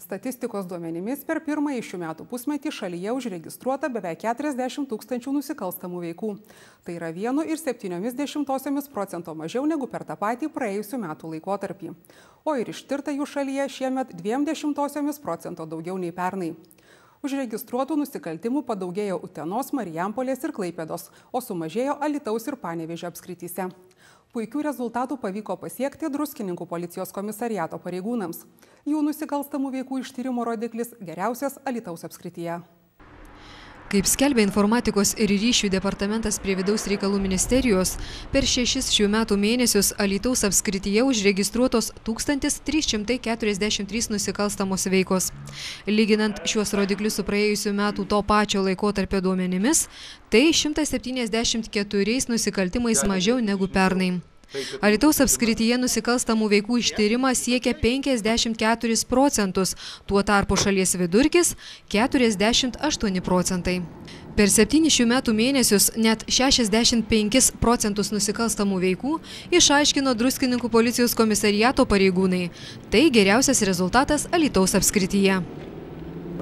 Statistikos duomenimis per pirmąjį šių metų pusmetį šalyje užregistruota beveik 40 000 nusikalstamų veikų. Tai yra 1,7% mažiau negu per tą patį praėjusių metų laikotarpį. O ir ištirta jų šalyje šiemet 0,2% daugiau nei pernai. Užregistruotų nusikaltimų padaugėjo Utenos, Marijampolės ir Klaipėdos, o sumažėjo Alytaus ir Panevėžio apskrityse. Puikių rezultatų pavyko pasiekti Druskininkų policijos komisariato pareigūnams. Jų nusikalstamų veikų ištyrimo rodiklis geriausias Alytaus apskrityje. Kaip skelbia informatikos ir ryšių departamentas prie Vidaus reikalų ministerijos, per 6 šių metų mėnesius Alytaus apskrityje užregistruotos 1343 nusikalstamos veikos. Lyginant šiuos rodiklius su praėjusių metų to pačio laikotarpio duomenimis, tai 174 nusikaltimais mažiau negu pernai. Alytaus apskrityje nusikalstamų veikų ištyrimas siekia 54%, tuo tarpu šalies vidurkis 48%. Per 7 šių metų mėnesius net 65% nusikalstamų veikų išaiškino Druskininkų policijos komisariato pareigūnai. Tai geriausias rezultatas Alytaus apskrityje.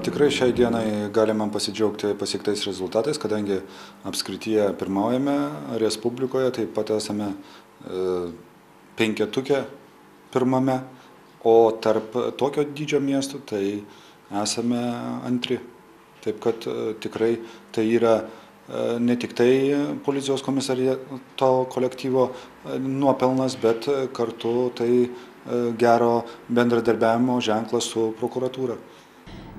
Tikrai šiai dienai galime pasidžiaugti pasiektais rezultatais, kadangi apskrityje pirmaujame Respublikoje, taip pat esame penketuke pirmame, o tarp tokio dydžio miestų tai esame antri. Taip kad tikrai tai yra ne tik tai policijos komisariato kolektyvo nuopelnas, bet kartu tai gero bendradarbiavimo ženklas su prokuratūra.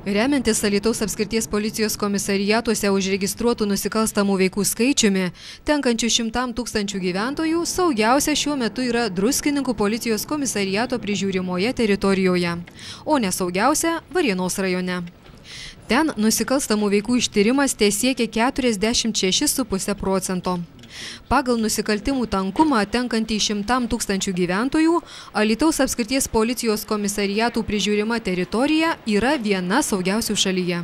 Remiantis Alytaus apskrities policijos komisariatuose užregistruotų nusikalstamų veikų skaičiumi, tenkančių 100 000 gyventojų, saugiausia šiuo metu yra Druskininkų policijos komisariato prižiūrimoje teritorijoje, o nesaugiausia Varėnos rajone. Ten nusikalstamų veikų ištyrimas tesiekia 46,5%. Pagal nusikaltimų tankumą tenkantį 100 000 gyventojų, Alytaus apskrities policijos komisariatų prižiūrima teritorija yra viena saugiausių šalyje.